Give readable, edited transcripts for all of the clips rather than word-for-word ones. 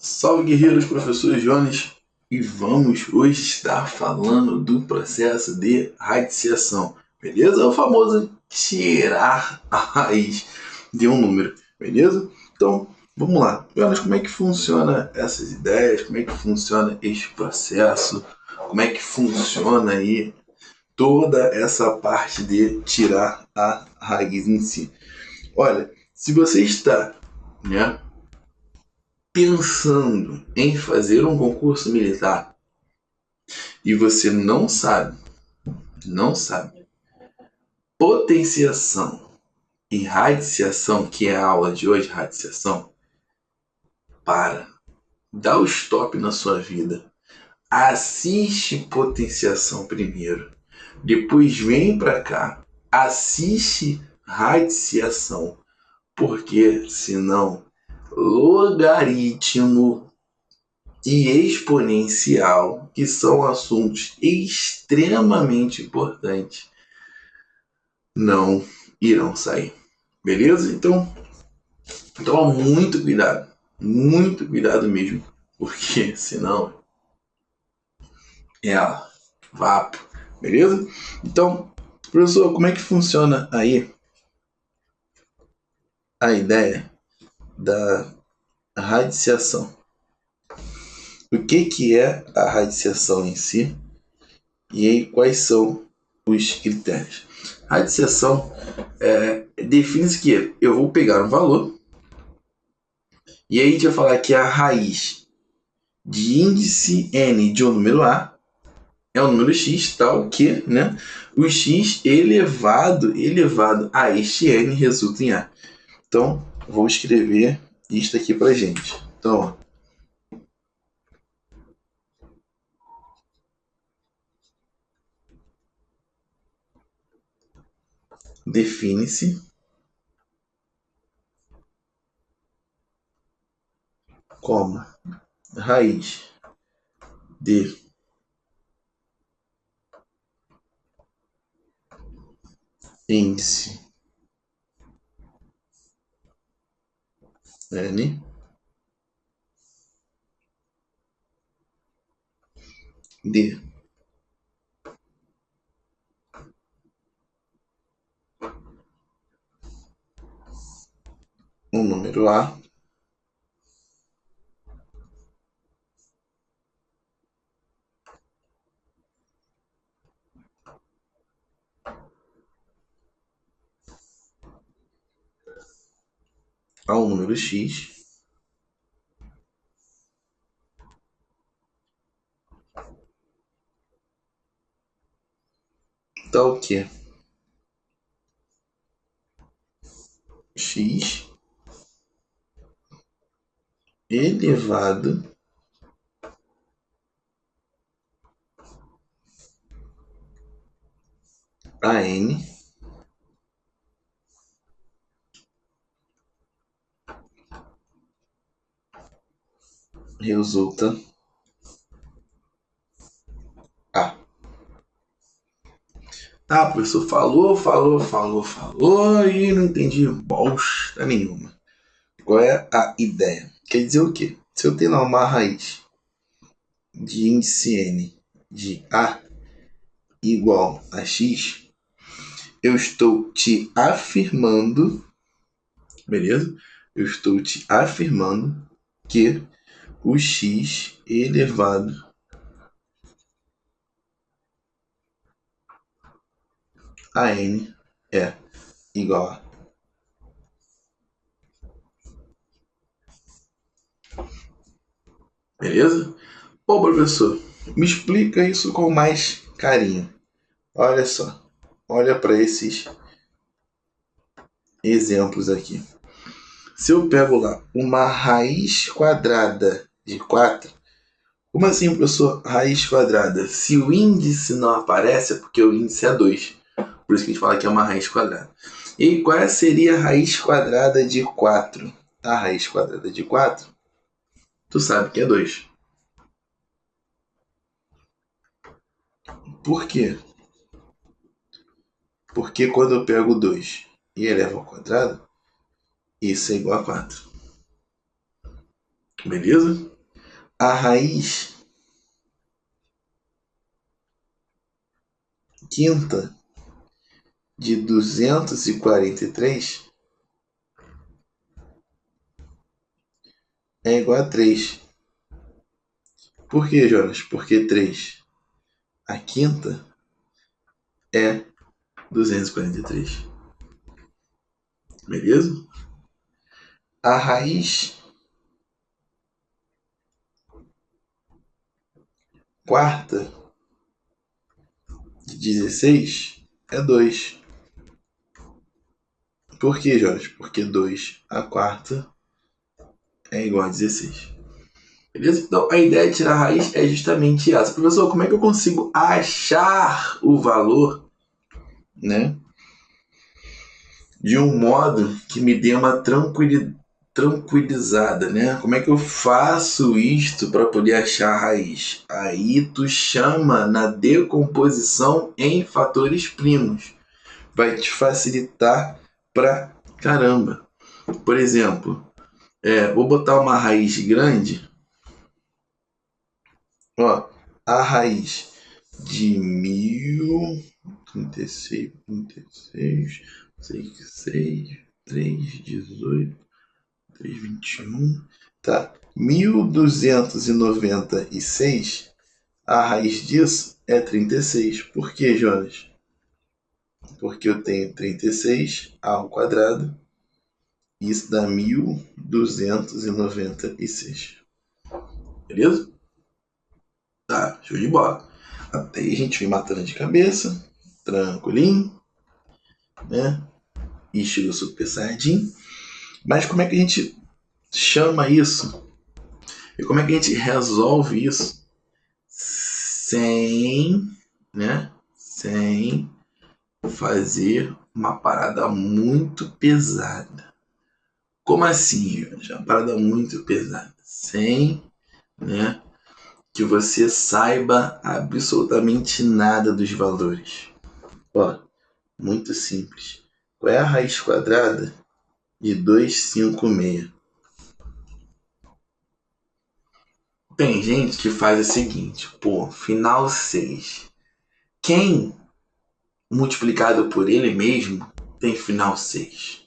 Salve guerreiros, professor Jones, e vamos hoje estar falando do processo de radiciação, beleza? É o famoso tirar a raiz de um número, beleza? Então, vamos lá. Jones, como é que funciona essas ideias? Como é que funciona esse processo? Como é que funciona aí toda essa parte de tirar a raiz em si? Olha, se você está, né, pensando em fazer um concurso militar e você não sabe potenciação e radiciação, que é a aula de hoje, radiciação, dá o stop na sua vida. Assiste potenciação primeiro, depois vem para cá, assiste radiciação, porque senão logaritmo e exponencial, que são assuntos extremamente importantes, não irão sair. Beleza? Então, toma muito cuidado mesmo, porque senão é vapo. Beleza? Então, professor, como é que funciona aí a ideia da radiciação? O que é a radiciação em si? E aí, quais são os critérios? A dissecção define-se que eu vou pegar um valor e aí a gente vai falar que a raiz de índice n de um número A é o número x tal que, né, o x elevado a este n resulta em A. Então, vou escrever isto aqui pra gente. Então, define-se como raiz de índice n de um número A a um número x tal que x elevado a n resulta A. Ah, professor, falou e não entendi bosta nenhuma. Qual é a ideia? Quer dizer o quê? Se eu tenho lá uma raiz de índice n de A igual a x, eu estou te afirmando, beleza? Eu estou te afirmando que o x elevado a n é igual a. Beleza? Pô, professor, me explica isso com mais carinho. Olha só, olha para esses exemplos aqui. Se eu pego lá uma raiz quadrada de 4, como assim, professor, raiz quadrada? Se o índice não aparece, é porque o índice é 2. Por isso que a gente fala que é uma raiz quadrada. E qual seria a raiz quadrada de 4? A raiz quadrada de 4, tu sabe que é 2. Por quê? Porque quando eu pego 2 e elevo ao quadrado, isso é igual a 4. Beleza? A raiz quinta de 243 é igual a 3. Por que, Jonas? Porque 3. A quinta é 243. Beleza? A raiz quarta de 16 é 2. Por que, Jonas? Porque 2 a quarta é igual a 16. Beleza? Então, a ideia de tirar a raiz é justamente essa. Professor, como é que eu consigo achar o valor, né, de um modo que me dê uma tranquilizada, né? Como é que eu faço isto para poder achar a raiz? Aí tu chama na decomposição em fatores primos. Vai te facilitar pra caramba. Por exemplo, vou botar uma raiz grande. Ó, a raiz de 1036, 36, 66, 318, 321, tá? 1296, a raiz disso é 36. Por que, Jonas? Porque eu tenho 36 ao quadrado, e isso dá 1296. Beleza? Tá, show de bola. Até aí a gente vem matando de cabeça, tranquilinho, né? Estilo Super Saiyajin. Mas como é que a gente chama isso? E como é que a gente resolve isso sem, né? Sem fazer uma parada muito pesada. Como assim, gente? Uma parada muito pesada. Sem, né, que você saiba absolutamente nada dos valores. Ó, muito simples. Qual é a raiz quadrada de 256? Tem gente que faz o seguinte, pô, final 6. Quem multiplicado por ele mesmo tem final 6.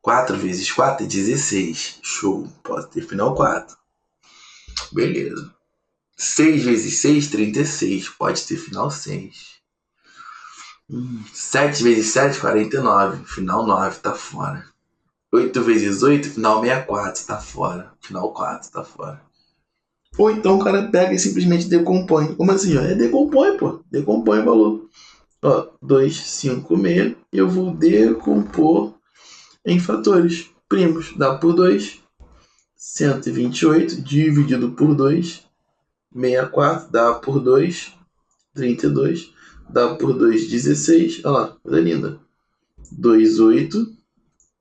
4 vezes 4 é 16. Show, pode ter final 4. Beleza. 6 vezes 6, 36. Pode ter final 6. 7 vezes 7, 49. Final 9, tá fora. 8 vezes 8, final 64, tá fora. Final 4, tá fora. Ou então o cara pega e simplesmente decompõe. Como assim? Ó? Decompõe, pô. Decompõe o valor. Ó, 256. Eu vou decompor em fatores primos. Dá por 2. 128 dividido por 2. 64 dá por 2. 32. Dá por 2, 16. Olha lá, coisa linda. 28,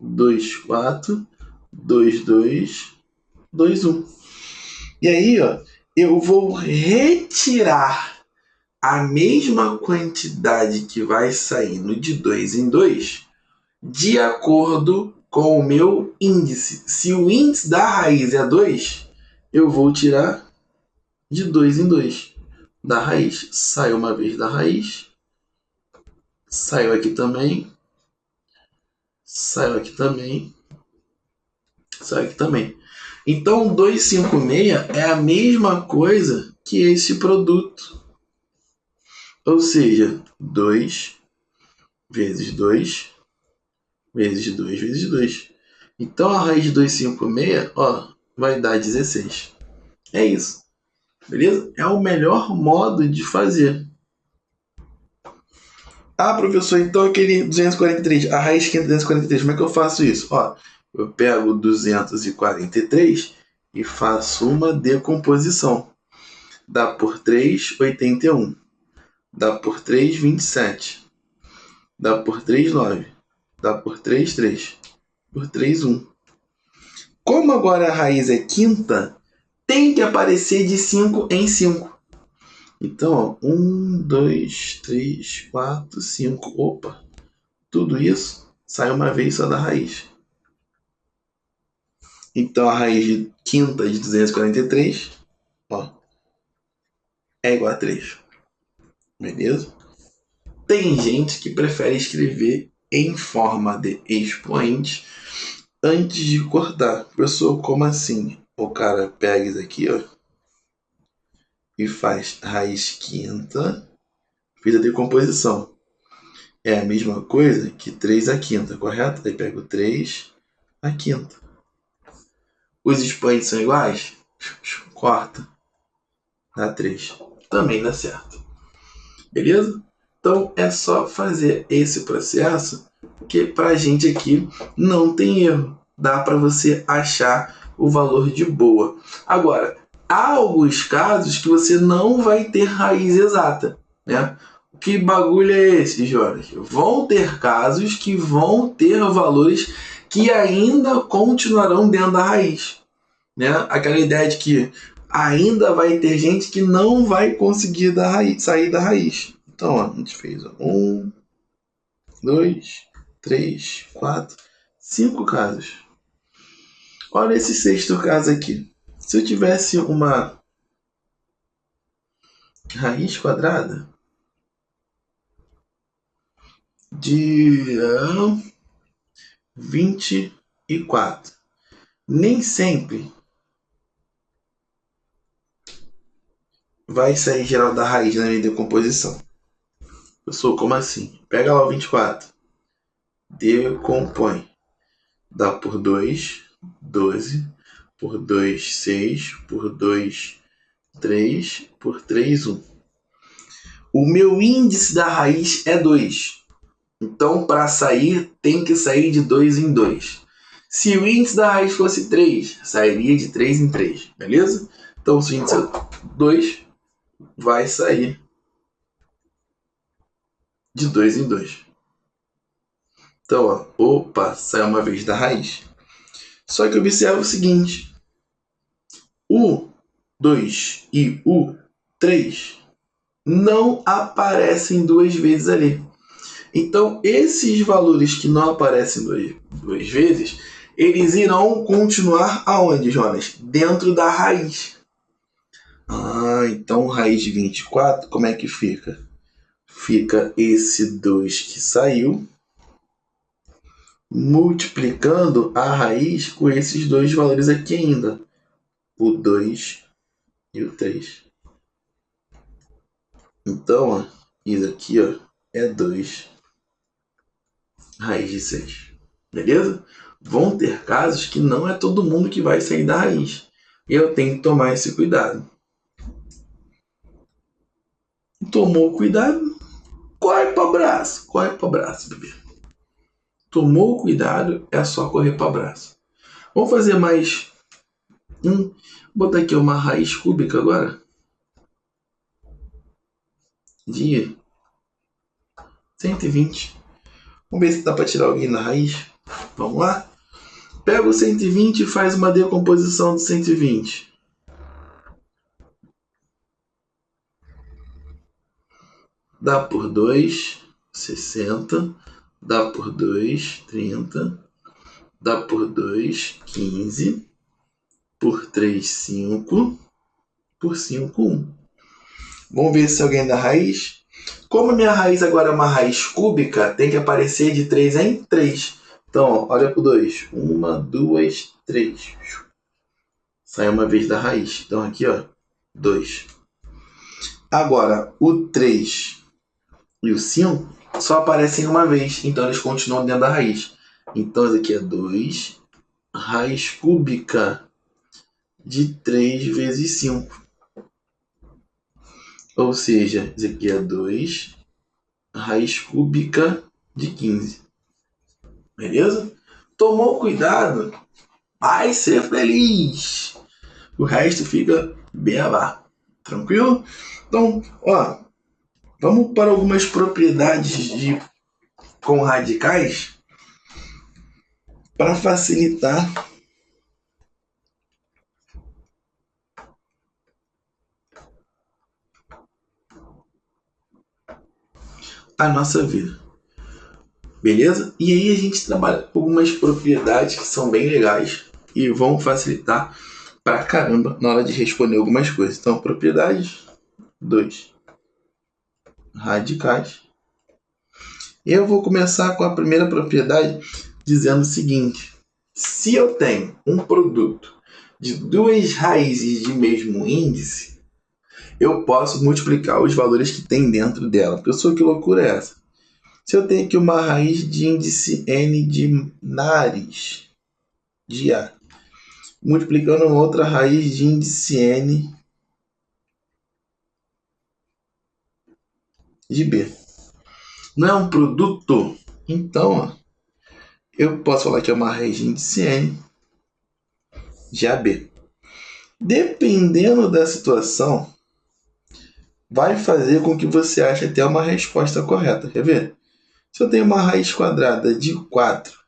24, 22, 21. E aí, ó, eu vou retirar a mesma quantidade que vai saindo de 2 em 2 de acordo com o meu índice. Se o índice da raiz é 2, eu vou tirar de 2 em 2 da raiz. Saiu uma vez da raiz, saiu aqui também, saiu aqui também, saiu aqui também. Então, 256 é a mesma coisa que esse produto. Ou seja, 2 vezes 2 vezes 2 vezes 2. Então, a raiz de 256, ó, vai dar 16. É isso. Beleza? É o melhor modo de fazer. Ah, professor, então aquele 243, a raiz quinta de 243, como é que eu faço isso? Ó, eu pego 243 e faço uma decomposição. Dá por 3, 81. Dá por 3, 27. Dá por 3, 9. Dá por 3, 3. Por 3, 1. Como agora a raiz é quinta, tem que aparecer de 5 em 5. Então, ó, 1, 2, 3, 4, 5. Opa, tudo isso sai uma vez só da raiz. Então a raiz de quinta de 243, ó, é igual a 3. Beleza? Tem gente que prefere escrever em forma de expoente antes de cortar. Professor, como assim? O cara pega isso aqui, ó, e faz raiz quinta, fez a decomposição. É a mesma coisa que 3 à quinta, correto? Aí pega o 3 à quinta. Os expoentes são iguais? Corta. Dá 3. Também dá certo. Beleza? Então é só fazer esse processo que pra gente aqui não tem erro. Dá para você achar o valor de boa. Agora, há alguns casos que você não vai ter raiz exata, né? Que bagulho é esse, Jonas? Vão ter casos que vão ter valores que ainda continuarão dentro da raiz, né? Aquela ideia de que ainda vai ter gente que não vai conseguir sair da raiz. Então, ó, a gente fez 1, 2, 3, 4, 5 casos. Olha esse sexto caso aqui. Se eu tivesse uma raiz quadrada de 24, nem sempre vai sair geral da raiz na minha decomposição. Pessoal, como assim? Pega lá o 24, decompõe. Dá por 2, 12, por 2, 6, por 2, 3, por 3, 1. O meu índice da raiz é 2. Então, para sair, tem que sair de 2 em 2. Se o índice da raiz fosse 3, sairia de 3 em 3, beleza? Então, se o índice é 2, vai sair de 2 em 2. Então, ó, opa, saiu uma vez da raiz. Só que observa o seguinte: o 2 e o 3 não aparecem duas vezes ali. Então, esses valores que não aparecem duas vezes, eles irão continuar aonde, Jonas? Dentro da raiz. Ah, então raiz de 24, como é que fica? Fica esse 2 que saiu, multiplicando a raiz com esses dois valores aqui ainda. O 2 e o 3. Então, ó, isso aqui, ó, é 2 raiz de 6. Beleza? Vão ter casos que não é todo mundo que vai sair da raiz. E eu tenho que tomar esse cuidado. Tomou cuidado? Corre para o braço. Corre para o braço, bebê. Tomou cuidado, é só correr para o braço. Vamos fazer mais um. Vou botar aqui uma raiz cúbica agora. De 120. Vamos ver se dá para tirar alguém na raiz. Vamos lá? Pega o 120 e faz uma decomposição de 120. Dá por 2, 60. Dá por 2, 30. Dá por 2, 15. Por 3, 5. Por 5, 1. Vamos ver se alguém dá raiz. Como a minha raiz agora é uma raiz cúbica, tem que aparecer de 3 em 3. Então, olha para o 2. 1, 2, 3. Sai uma vez da raiz. Então, aqui, ó, 2. Agora, o 3 e o 5 só aparecem uma vez. Então, eles continuam dentro da raiz. Então, isso aqui é 2. Raiz cúbica de 3 vezes 5. Ou seja, isso aqui é 2. Raiz cúbica de 15. Beleza? Tomou cuidado, vai ser feliz. O resto fica beabá. Tranquilo? Então, ó, vamos para algumas propriedades com radicais para facilitar a nossa vida. Beleza? E aí a gente trabalha com algumas propriedades que são bem legais. e vão facilitar pra caramba na hora de responder algumas coisas. Então, propriedades, 2 radicais. Eu vou começar com a primeira propriedade dizendo o seguinte: se eu tenho um produto de duas raízes de mesmo índice, eu posso multiplicar os valores que tem dentro dela. Pessoal, que loucura é essa? Se eu tenho aqui uma raiz de índice n de nares de A, multiplicando uma outra raiz de índice n de B. Não é um produto? Então, ó, eu posso falar que é uma raiz de índice n de AB. Dependendo da situação, vai fazer com que você ache até uma resposta correta. Quer ver? Se eu tenho uma raiz quadrada de 4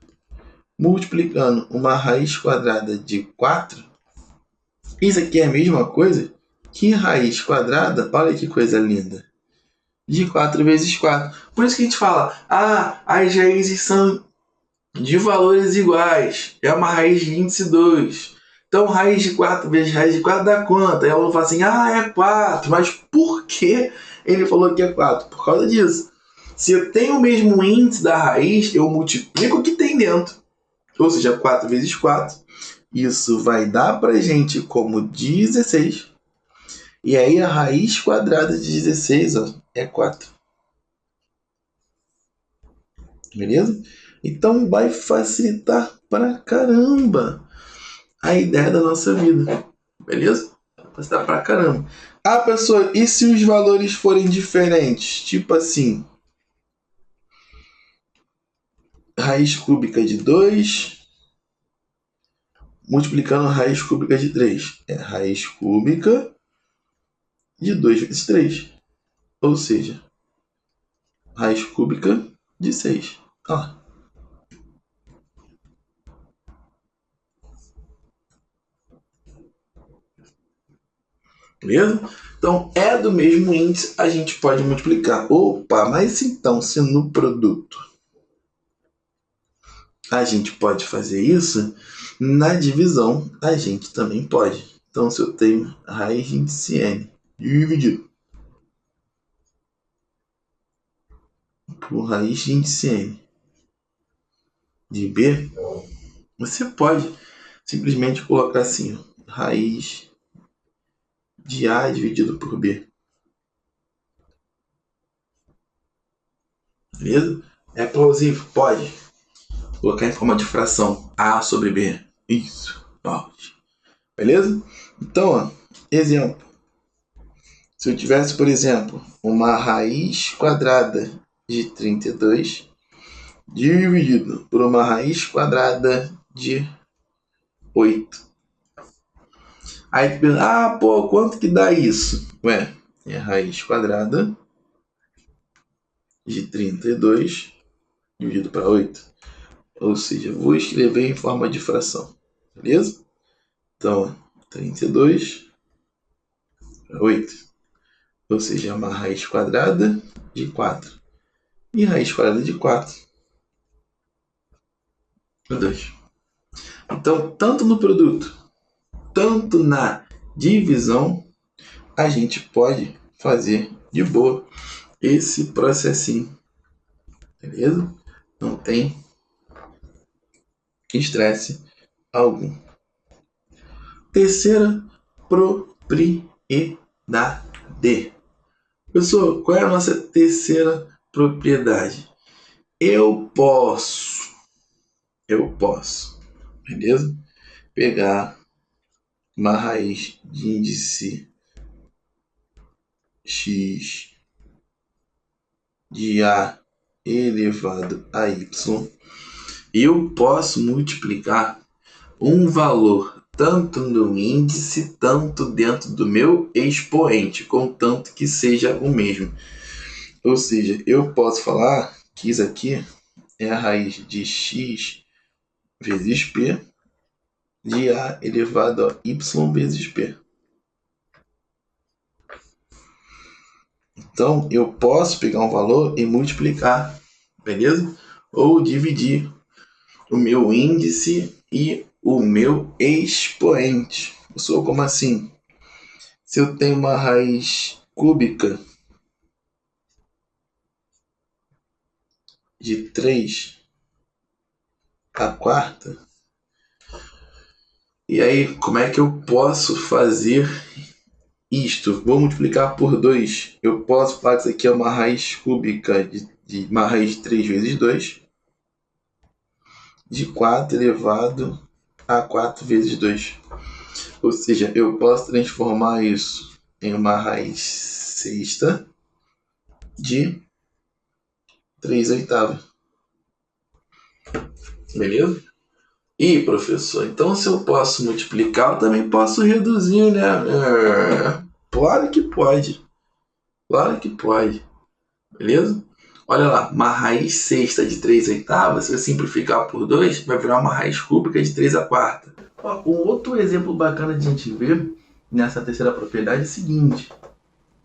multiplicando uma raiz quadrada de 4, isso aqui é a mesma coisa que raiz quadrada, olha que coisa linda, de 4 vezes 4. Por isso que a gente fala, as raízes são de valores iguais, é uma raiz de índice 2. Então, raiz de 4 vezes raiz de 4 dá quanto? Aí ela fala assim, é 4. Mas por que ele falou que é 4? Por causa disso. Se eu tenho o mesmo índice da raiz, eu multiplico o que tem dentro. Ou seja, 4 vezes 4. Isso vai dar pra gente como 16. E aí a raiz quadrada de 16 é 4. Beleza? Então vai facilitar pra caramba a ideia da nossa vida. Beleza? Vai facilitar pra caramba. Pessoa, e se os valores forem diferentes? Tipo assim, raiz cúbica de 2 multiplicando raiz cúbica de 3. É raiz cúbica de 2 vezes 3. Ou seja, raiz cúbica de 6. Ó. Beleza? Então, é do mesmo índice, a gente pode multiplicar. Opa, mas então, se no produto a gente pode fazer isso, na divisão a gente também pode. Então, se eu tenho raiz de índice n dividido por raiz de índice n de b, você pode simplesmente colocar assim, raiz de a dividido por b. Beleza? É plausível? Pode. Colocar em forma de fração a sobre b. Isso. Pode. Beleza? Então, ó, exemplo. Se eu tivesse, por exemplo, uma raiz quadrada de 32 dividido por uma raiz quadrada de 8. Aí tu pensa, quanto que dá isso? Ué, é raiz quadrada de 32 dividido para 8. Ou seja, vou escrever em forma de fração. Beleza? Então, 32 para 8. Ou seja, é uma raiz quadrada de 4. E raiz quadrada de 4 para 2. Então, tanto no produto, tanto na divisão, a gente pode fazer de boa esse processinho. Beleza? Não tem estresse algum. Terceira propriedade. Pessoal, qual é a nossa terceira propriedade? Eu posso, beleza? Pegar uma raiz de índice x de a elevado a y. Eu posso multiplicar um valor tanto no índice, tanto dentro do meu expoente, contanto que seja o mesmo. Ou seja, eu posso falar que isso aqui é a raiz de x vezes p de a elevado a y vezes p. Então, eu posso pegar um valor e multiplicar, beleza? Ou dividir o meu índice e o meu expoente. Pessoal, como assim? Se eu tenho uma raiz cúbica de 3 à quarta, e aí como é que eu posso fazer isto? Vou multiplicar por 2. Eu posso falar que isso aqui é uma raiz cúbica de uma raiz de 3 vezes 2, de 4 elevado a 4 vezes 2. Ou seja, eu posso transformar isso em uma raiz sexta de 3 oitavas. Beleza? E professor, então se eu posso multiplicar, eu também posso reduzir, né? Claro que pode. Claro que pode. Beleza? Olha lá, uma raiz sexta de 3 oitavas, se eu simplificar por 2, vai virar uma raiz cúbica de 3 a quarta. Ó, um outro exemplo bacana de a gente ver nessa terceira propriedade é o seguinte.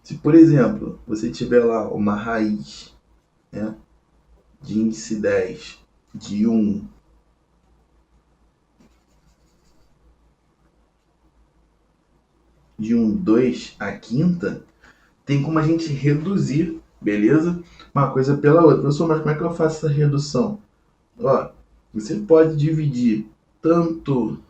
Se, por exemplo, você tiver lá uma raiz, né, de índice 10 de 1 2 à quinta, tem como a gente reduzir, beleza? Uma coisa pela outra. Professor, mas como é que eu faço essa redução? Ó, você pode dividir tanto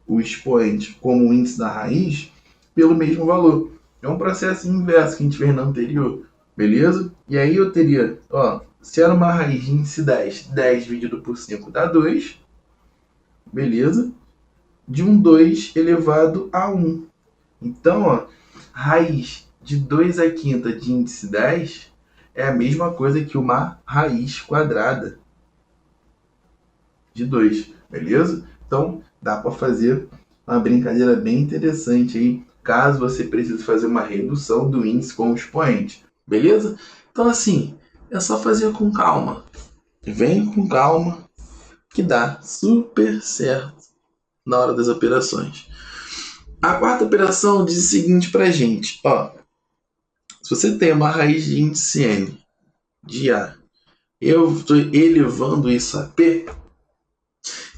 o expoente como o índice da raiz pelo mesmo valor. É um processo inverso que a gente fez no anterior, beleza? E aí eu teria, ó, se era uma raiz de índice 10, 10 dividido por 5 dá 2, beleza? De um 2 elevado a 1. Então, ó, raiz de 2 à quinta de índice 10 é a mesma coisa que uma raiz quadrada de 2, beleza? Então, dá para fazer uma brincadeira bem interessante aí, caso você precise fazer uma redução do índice com o expoente, beleza? Então, assim, é só fazer com calma. Vem com calma que dá super certo na hora das operações. A quarta operação diz o seguinte pra gente, ó. Se você tem uma raiz de índice n de A, eu estou elevando isso a P,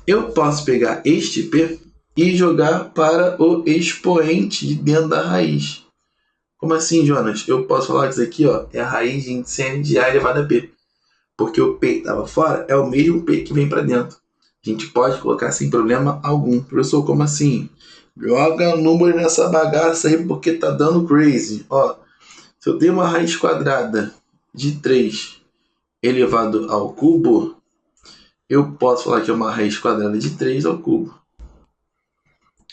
eu posso pegar este P e jogar para o expoente de dentro da raiz. Como assim, Jonas? Eu posso falar que isso aqui, ó, é a raiz de índice n de A elevado a P. Porque o P que estava fora é o mesmo P que vem para dentro. A gente pode colocar sem problema algum. Professor, como assim? Joga número nessa bagaça aí porque tá dando crazy. Ó, se eu tenho uma raiz quadrada de 3 elevado ao cubo, eu posso falar que é uma raiz quadrada de 3 ao cubo.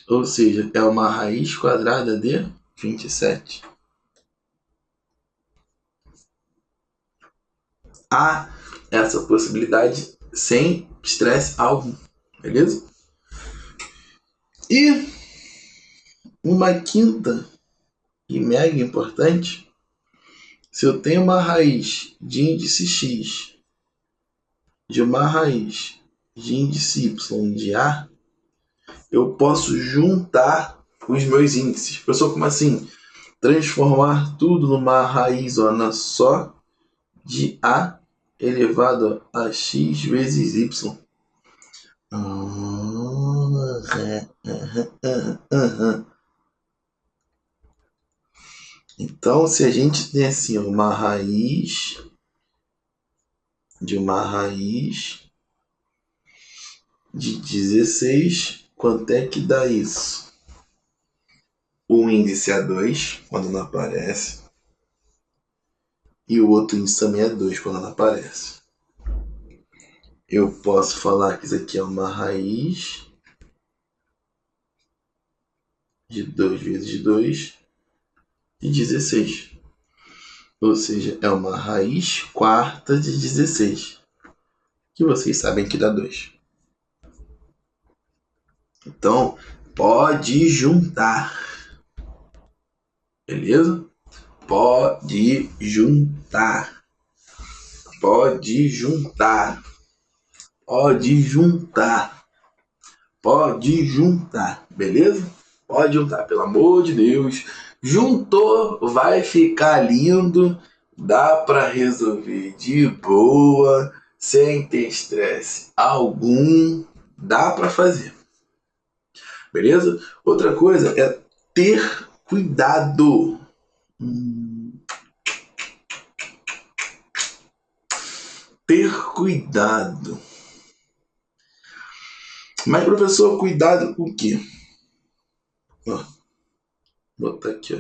Ou seja, é uma raiz quadrada de 27. Há essa possibilidade sem estresse algum. Beleza? E uma quinta e mega importante, se eu tenho uma raiz de índice x de uma raiz de índice y de A, eu posso juntar os meus índices. Pessoal, como assim? Transformar tudo numa raízona só de A elevado a x vezes y. Então, se a gente tem assim uma raiz de 16, quanto é que dá isso? O índice é 2 quando não aparece, e o outro índice também é 2 quando não aparece. Eu posso falar que isso aqui é uma raiz de 2 vezes 2 de 16. Ou seja, é uma raiz quarta de 16. Que vocês sabem que dá 2. Então, pode juntar. Beleza? Pode juntar. Pode juntar. Pode juntar. Pode juntar. Beleza? Pode juntar, pelo amor de Deus. Juntou, vai ficar lindo. Dá para resolver de boa, sem ter estresse algum, dá para fazer. Beleza? Outra coisa é ter cuidado. Ter cuidado. Mas, professor, cuidado com o quê? Ó, vou botar aqui, ó.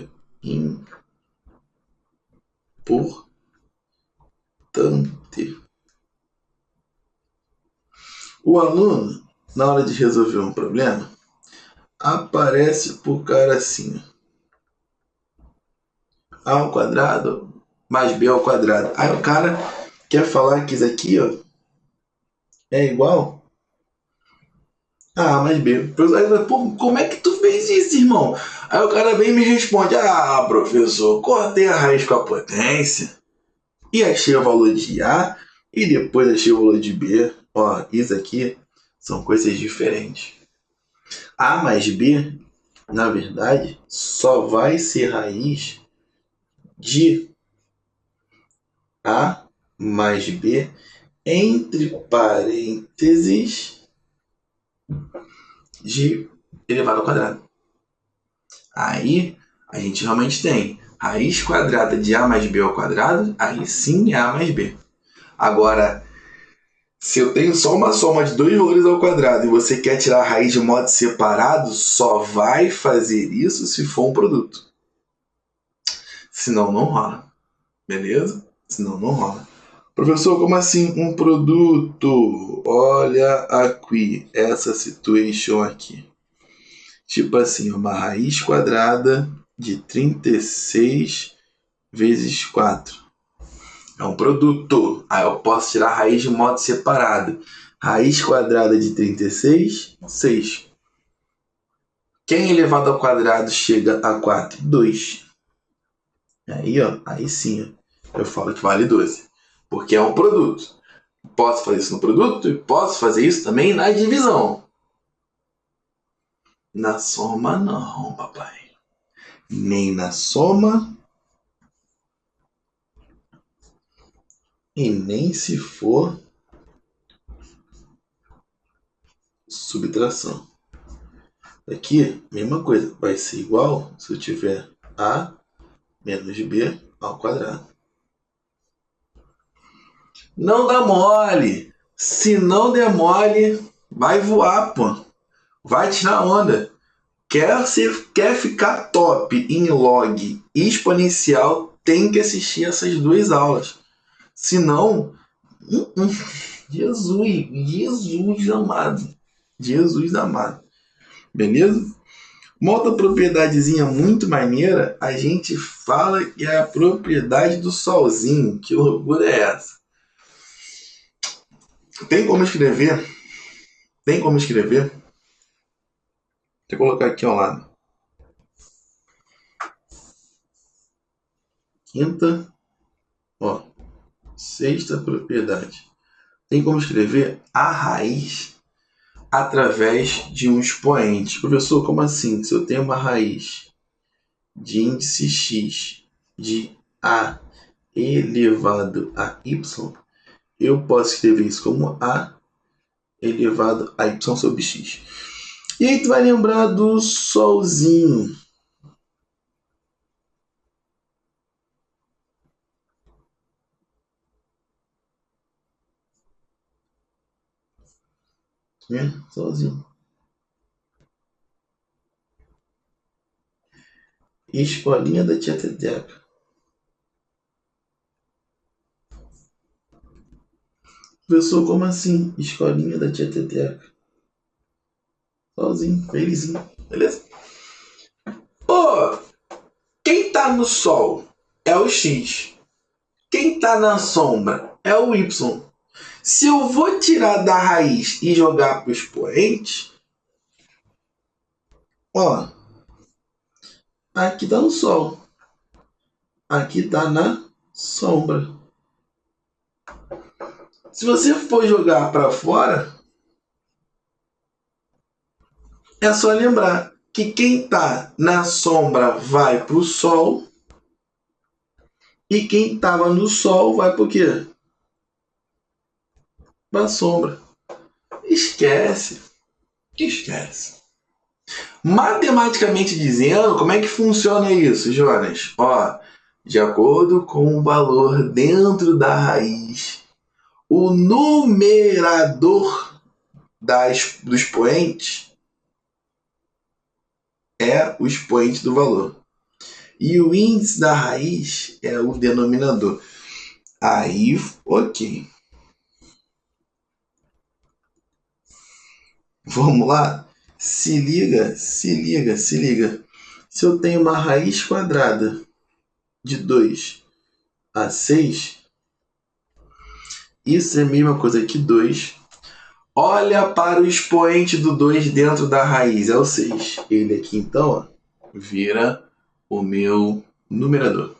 Importante. O aluno, na hora de resolver um problema, aparece pro cara assim. A ao quadrado mais B ao quadrado. Aí o cara quer falar que isso aqui, ó, é igual a A mais B. Aí, pô, como é que tu fez isso, irmão? Aí o cara vem e me responde: ah, professor, cortei a raiz com a potência e achei o valor de A e depois achei o valor de B. Ó, isso aqui são coisas diferentes. A mais B, na verdade, só vai ser raiz de A mais B entre parênteses de elevado ao quadrado. Aí a gente realmente tem raiz quadrada de A mais B ao quadrado, aí sim é A mais B. Agora, se eu tenho só uma soma de dois valores ao quadrado e você quer tirar a raiz de modo separado, só vai fazer isso se for um produto. Senão não rola. Beleza? Senão não rola. Professor, como assim um produto? Olha aqui, essa situation aqui. Tipo assim, uma raiz quadrada de 36 vezes 4. É um produto. Aí eu posso tirar a raiz de modo separado. Raiz quadrada de 36, 6. Quem elevado ao quadrado chega a 4? 2. Aí, ó, aí sim, ó, eu falo que vale 12. Porque é um produto. Posso fazer isso no produto e posso fazer isso também na divisão. Na soma não, papai. Nem na soma e nem se for subtração. Aqui, mesma coisa. Vai ser igual se eu tiver A menos B ao quadrado. Não dá mole. Se não der mole, vai voar, pô. Vai tirar onda. Quer ficar top em log exponencial, tem que assistir essas duas aulas. Senão, Jesus amado. Jesus amado. Beleza? Uma outra propriedadezinha muito maneira, a gente fala que é a propriedade do solzinho. Que loucura é essa? Tem como escrever? Deixa eu colocar aqui ao lado. Quinta, ó, sexta propriedade. Tem como escrever a raiz através de um expoente. Professor, como assim? Se eu tenho uma raiz de índice x de a elevado a y, eu posso escrever isso como a elevado a y sobre x. E aí tu vai lembrar do solzinho. Né? Solzinho. Escolinha da tia Teteca. Professor, como assim? Escolinha da tia Teteca. Solzinho, felizinho. Beleza? Pô, quem tá no sol é o x. Quem tá na sombra é o y. Se eu vou tirar da raiz e jogar para o expoente, ó, aqui tá no sol, aqui tá na sombra. Se você for jogar para fora, é só lembrar que quem tá na sombra vai pro sol e quem tava no sol vai pro quê? da sombra. Esquece. Esquece. Matematicamente dizendo, como é que funciona isso, Jonas? Ó, de acordo com o valor dentro da raiz, o numerador do expoente é o expoente do valor. E o índice da raiz é o denominador. Aí, ok. Vamos lá? Se liga. Se eu tenho uma raiz quadrada de 2 a 6, isso é a mesma coisa que 2. Olha para o expoente do 2 dentro da raiz, é o 6. Ele aqui, então, ó, vira o meu numerador.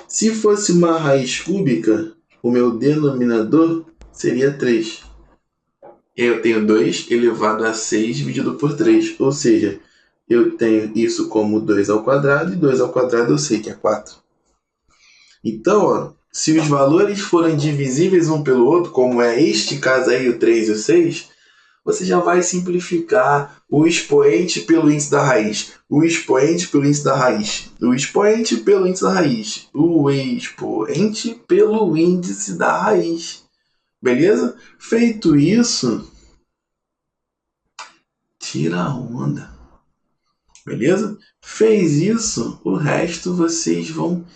Se fosse uma raiz cúbica, o meu denominador seria 3. Eu tenho 2 elevado a 6 dividido por 3. Ou seja, eu tenho isso como 2 ao quadrado, e 2 ao quadrado eu sei que é 4. Então, ó, se os valores forem divisíveis um pelo outro, como é este caso aí, o 3 e o 6, você já vai simplificar o expoente pelo índice da raiz, o expoente pelo índice da raiz, o expoente pelo índice da raiz, o expoente pelo índice da raiz. Beleza? Feito isso, tira a onda. Beleza? Fez isso, o resto vocês vão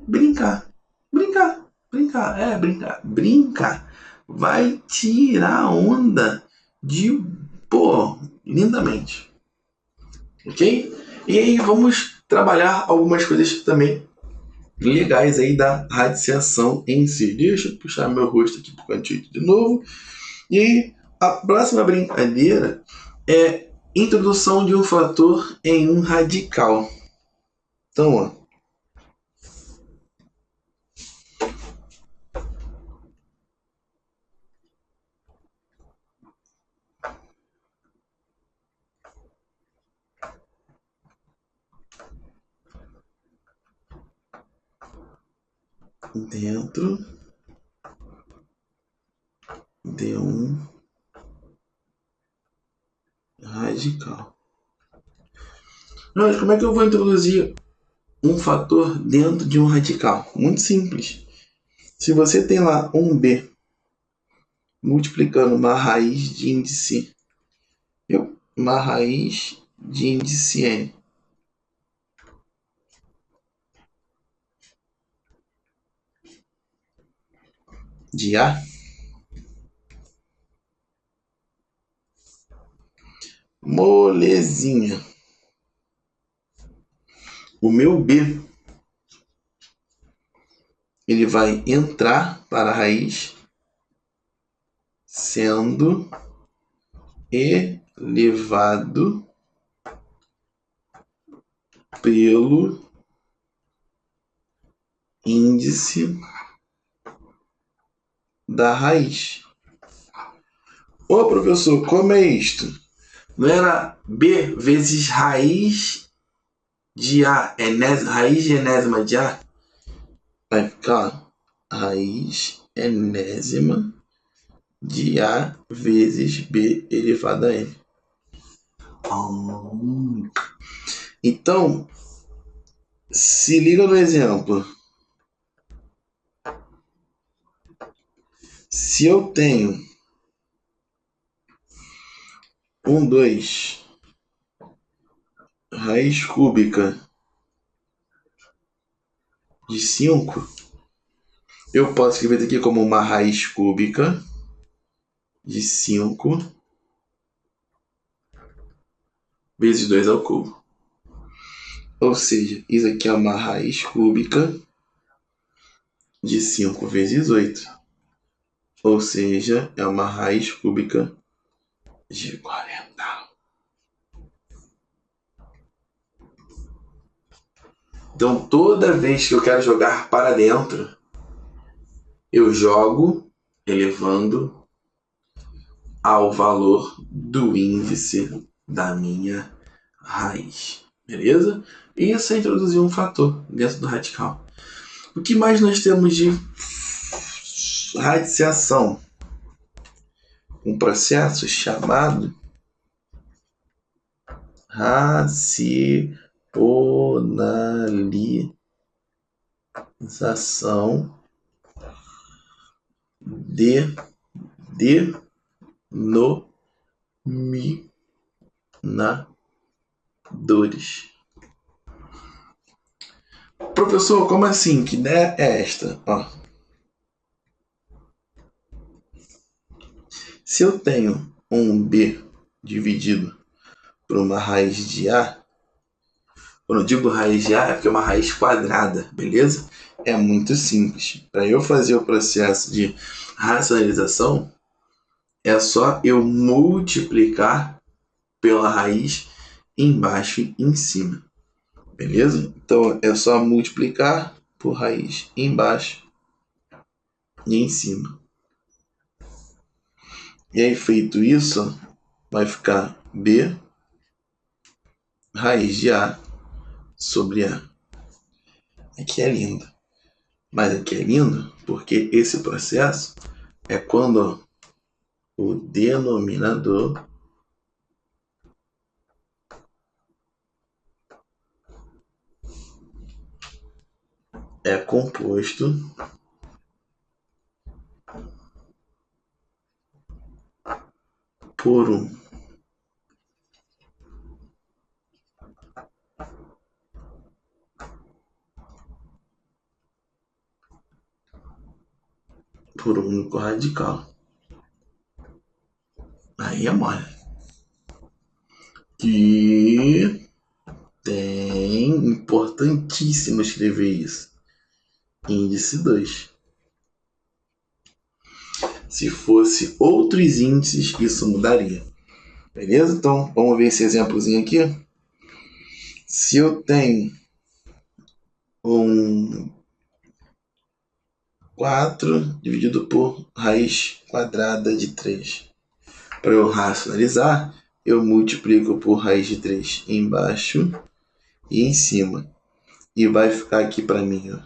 brincar. Brincar. Vai tirar a onda lindamente. Ok? E aí vamos trabalhar algumas coisas também legais aí da radiciação em si. Deixa eu puxar meu rosto aqui pro cantinho de novo. E aí, a próxima brincadeira é introdução de um fator em um radical. Então, ó. Dentro de um radical. Mas como é que eu vou introduzir um fator dentro de um radical? Muito simples. Se você tem lá um B multiplicando uma raiz de índice N de A, molezinha. O meu B, ele vai entrar para a raiz sendo elevado pelo índice da raiz. Ô, professor, como é isto? Não era B vezes raiz de A, raiz de enésima de A? Vai ficar raiz enésima de A vezes B elevado a N. Então, se liga no exemplo. Se eu tenho 2 raiz cúbica de 5, eu posso escrever isso aqui como uma raiz cúbica de 5 vezes 2 ao cubo. Ou seja, isso aqui é uma raiz cúbica de 5 vezes 8. Ou seja, é uma raiz cúbica de 40. Então, toda vez que eu quero jogar para dentro, eu jogo elevando ao valor do índice da minha raiz. Beleza? Isso é introduzir um fator dentro do radical. O que mais nós temos de radiciação? um processo chamado racionalização de denominadores. Professor, como assim? Que ideia é esta? Ó, se eu tenho um B dividido por uma raiz de A, quando eu digo raiz de A é porque é uma raiz quadrada, beleza? É muito simples. Para eu fazer o processo de racionalização, é só eu multiplicar pela raiz embaixo e em cima. Beleza? Então é só multiplicar por raiz embaixo e em cima. E aí, feito isso, vai ficar B raiz de A sobre A. Aqui é lindo. Mas aqui é lindo porque esse processo é quando o denominador é composto por um único radical. Aí é mole. Que tem importantíssimo escrever isso. Índice 2. Se fosse outros índices, isso mudaria. Beleza? Então, vamos ver esse exemplozinho aqui. Se eu tenho um 4 dividido por raiz quadrada de 3. Para eu racionalizar, eu multiplico por raiz de 3 embaixo e em cima. E vai ficar aqui para mim, ó,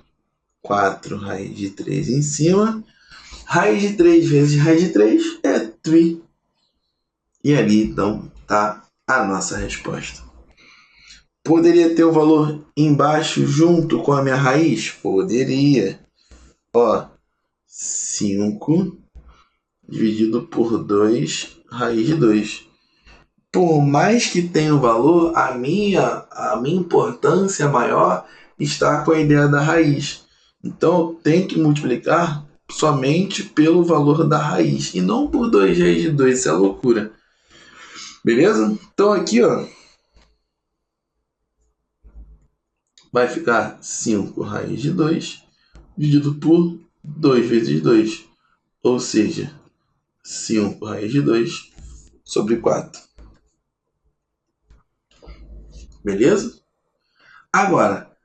4 raiz de 3 em cima. Raiz de 3 vezes raiz de 3 é 3. E ali, então, tá a nossa resposta. Poderia ter o valor embaixo junto com a minha raiz? Poderia. Ó, 5 dividido por 2, raiz de 2. Por mais que tenha o valor, a minha importância maior está com a ideia da raiz. Então, eu tenho que multiplicar somente pelo valor da raiz e não por 2 raiz de 2. Isso é loucura. Beleza? Então, aqui, ó, vai ficar 5 raiz de 2 dividido por 2 vezes 2. Ou seja, 5 raiz de 2 sobre 4. Beleza? Agora,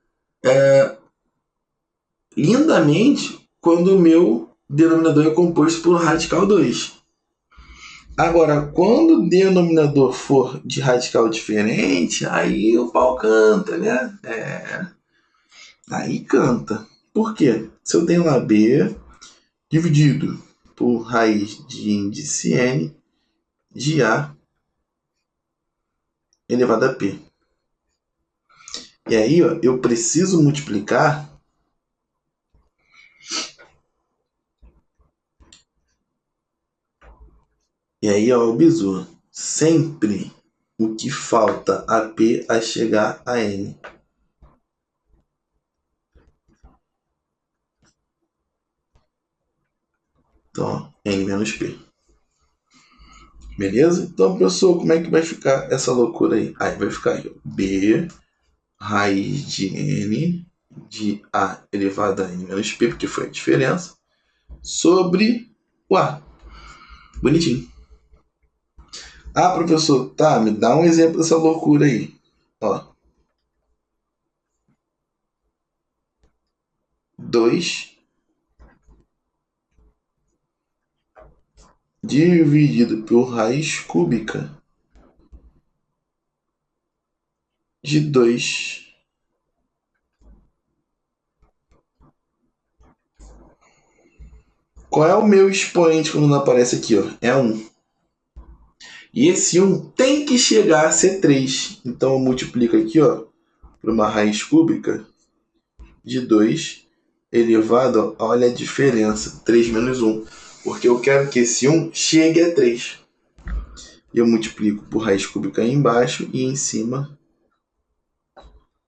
lindamente, quando o meu denominador é composto por radical 2. Agora, quando o denominador for de radical diferente, aí o pau canta, né? Aí canta. Por quê? Se eu tenho lá B dividido por raiz de índice n de A elevado a P. E aí, ó, eu preciso multiplicar e aí, ó, o bizu. Sempre o que falta a P a chegar a N. Então, N menos P. Beleza? Então, professor, como é que vai ficar essa loucura aí? Aí vai ficar aí, ó, B raiz de N de A elevado a N menos P, porque foi a diferença, sobre o A. Bonitinho. Ah, professor, tá, me dá um exemplo dessa loucura aí. Ó, 2 dividido por raiz cúbica de 2. Qual é o meu expoente quando não aparece aqui? Ó? É 1. E esse 1 tem que chegar a ser 3. Então eu multiplico aqui, ó, por uma raiz cúbica de 2 elevado, olha a diferença, 3 menos 1. Porque eu quero que esse 1 chegue a 3. E eu multiplico por raiz cúbica aí embaixo e em cima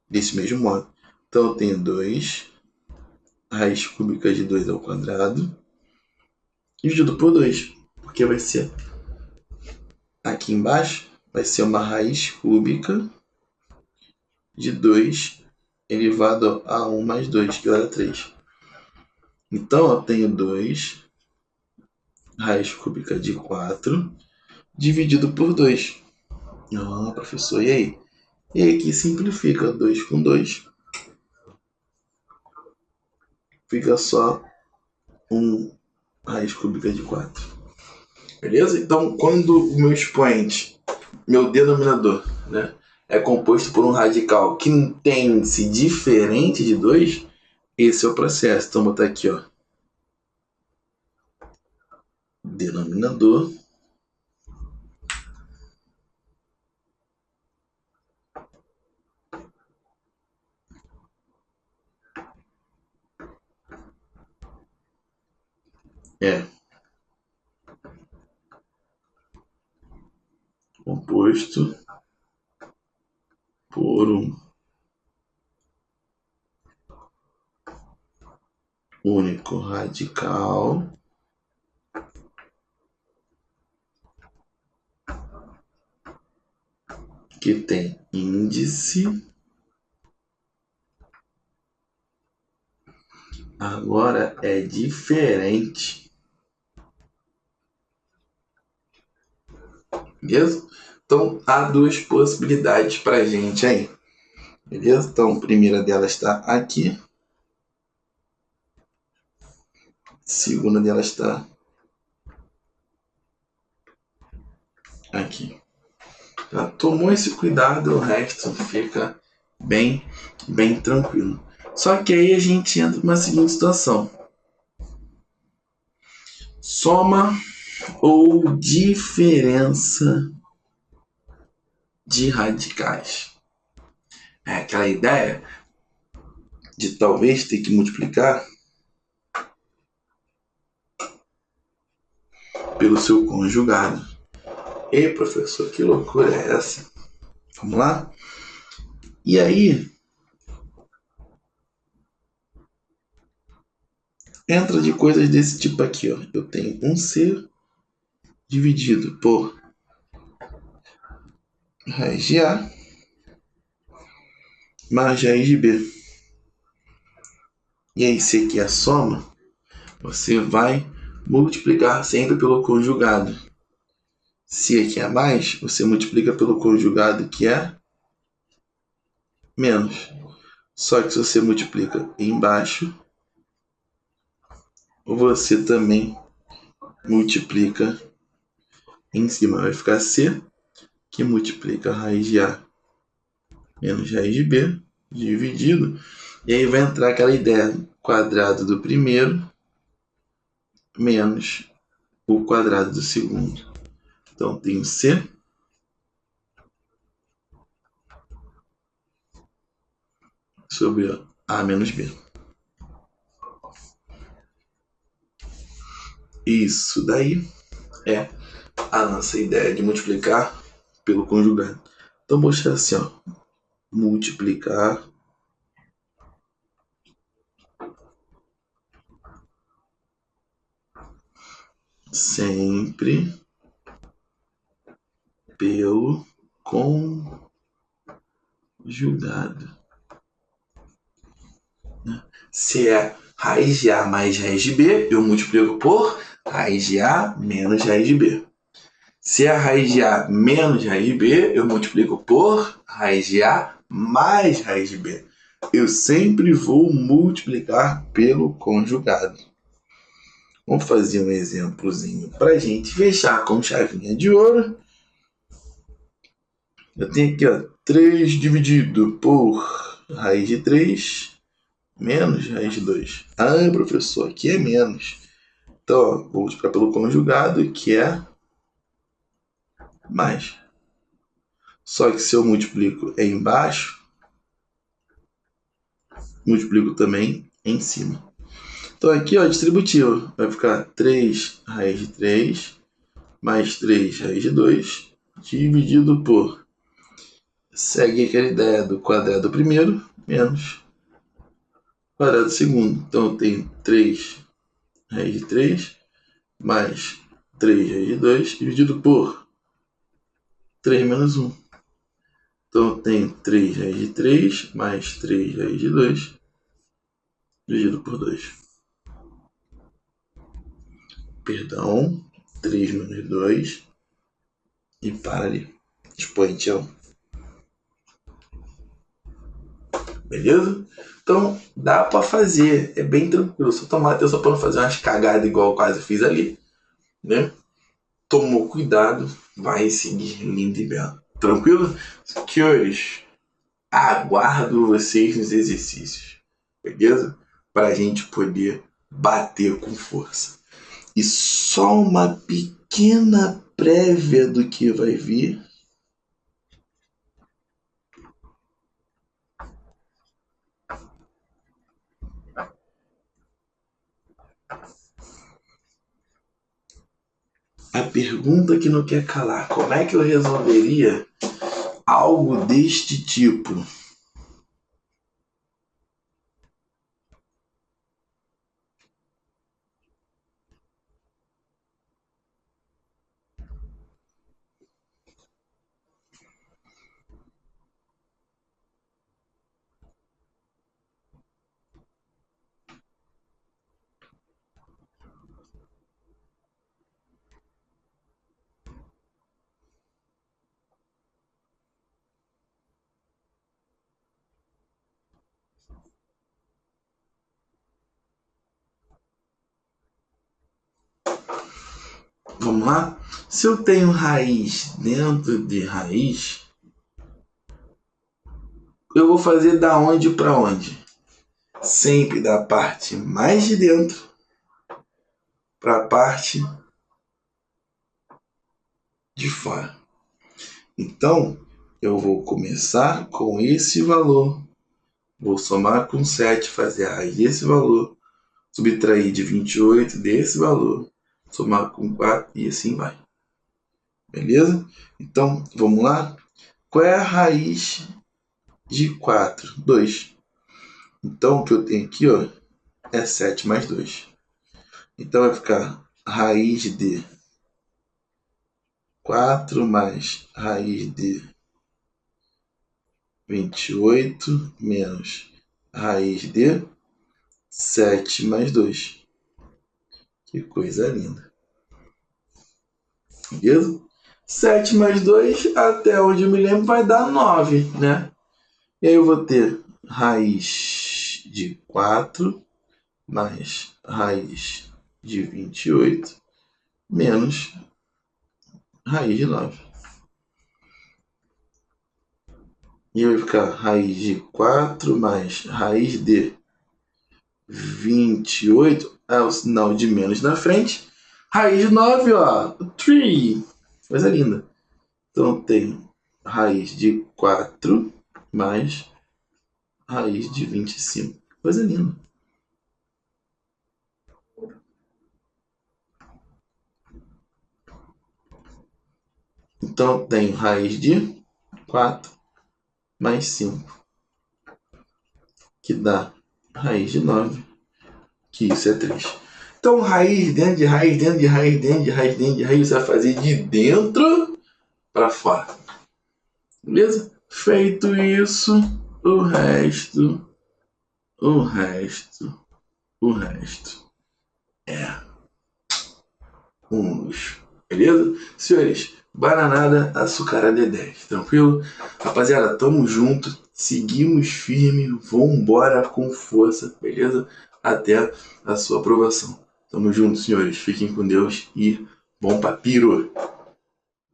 desse mesmo modo. Então eu tenho 2 raiz cúbica de 2 ao quadrado dividido por 2. Porque vai ser aqui embaixo, vai ser uma raiz cúbica de 2 elevado a 1 mais 2, que dá 3. Então eu tenho 2 raiz cúbica de 4 dividido por 2. Ah, professor, e aí? E aí aqui simplifica 2 com 2. Fica só 1 raiz cúbica de 4. Beleza? Então, quando o meu expoente, meu denominador, né, é composto por um radical que tem índice diferente de 2, esse é o processo. Então, vou botar aqui, ó, denominador é composto por um único radical que tem índice agora é diferente. Beleza? Então, há duas possibilidades para a gente aí. Beleza? Então, a primeira delas está aqui. A segunda delas está aqui. Tá? Tomou esse cuidado, o resto fica bem tranquilo. Só que aí a gente entra numa seguinte situação. Soma ou diferença de radicais. É aquela ideia de talvez ter que multiplicar pelo seu conjugado. Ei, professor, que loucura é essa? Vamos lá? E aí, entra de coisas desse tipo aqui, ó. Eu tenho 1C dividido por raiz de A mais raiz de B. E aí, se aqui é a soma, você vai multiplicar sempre pelo conjugado. Se aqui é mais, você multiplica pelo conjugado que é menos. Só que se você multiplica embaixo, você também multiplica em cima. Vai ficar C, que multiplica a raiz de A menos raiz de B, dividido. E aí vai entrar aquela ideia, quadrado do primeiro menos o quadrado do segundo. Então, tenho C sobre A menos B. Isso daí é a nossa ideia de multiplicar pelo conjugado. Então, vou mostrar assim, ó, multiplicar sempre pelo conjugado. Se é raiz de A mais raiz de B, eu multiplico por raiz de A menos raiz de B. Se é raiz de A menos raiz de B, eu multiplico por raiz de A mais raiz de B. Eu sempre vou multiplicar pelo conjugado. Vamos fazer um exemplozinho para a gente fechar com chavinha de ouro. Eu tenho aqui, ó, 3 dividido por raiz de 3 menos raiz de 2. Ah, professor, aqui é menos. Então, ó, vou multiplicar pelo conjugado, que é mais. Só que se eu multiplico embaixo, multiplico também em cima. Então aqui, ó, distributivo, vai ficar 3 raiz de 3 mais 3 raiz de 2 dividido por... Segue aquela ideia do quadrado primeiro menos quadrado segundo. Então eu tenho 3 raiz de 3 mais 3 raiz de 2 dividido por 3 menos 1. Então eu tenho 3 raiz de 3 mais 3 raiz de 2 dividido por 2. Perdão, 3 menos 2 e para ali. Exponencial. Beleza? Então dá para fazer, é bem tranquilo. Só tomar atenção para não fazer umas cagadas igual eu quase fiz ali, né? Tomou cuidado, vai seguir lindo e belo. Tranquilo? Senhores, aguardo vocês nos exercícios, beleza? Para a gente poder bater com força. E só uma pequena prévia do que vai vir. A pergunta que não quer calar: como é que eu resolveria algo deste tipo? Vamos lá? Se eu tenho raiz dentro de raiz, eu vou fazer da onde para onde? Sempre da parte mais de dentro para a parte de fora. Então, eu vou começar com esse valor, vou somar com 7, fazer a raiz desse valor, subtrair de 28 desse valor, somar com 4 e assim vai. Beleza? Então, vamos lá? Qual é a raiz de 4? 2. Então, o que eu tenho aqui, ó, é 7 mais 2. Então, vai ficar raiz de 4 mais raiz de 28 menos raiz de 7 mais 2. Que coisa linda. Beleza? 7 mais 2, até onde eu me lembro, vai dar 9, né? E aí eu vou ter raiz de 4 mais raiz de 28 menos raiz de 9. E vai ficar raiz de 4 mais raiz de 28, é o sinal de menos na frente. Raiz de 9, ó, 3. Coisa linda. Então tem raiz de 4 mais raiz de 25. Coisa linda. Então tem raiz de 4 mais 5, que dá raiz de 9, que isso é 3. Então raiz dentro de raiz, dentro de raiz, dentro de raiz, dentro de raiz, você vai fazer de dentro para fora. Beleza? Feito isso, o resto é um luxo. Beleza? Senhores, bananada açucarada é 10, tranquilo? Rapaziada, tamo junto, seguimos firme, vambora com força, beleza? Até a sua aprovação. Tamo junto, senhores. Fiquem com Deus e bom papiro!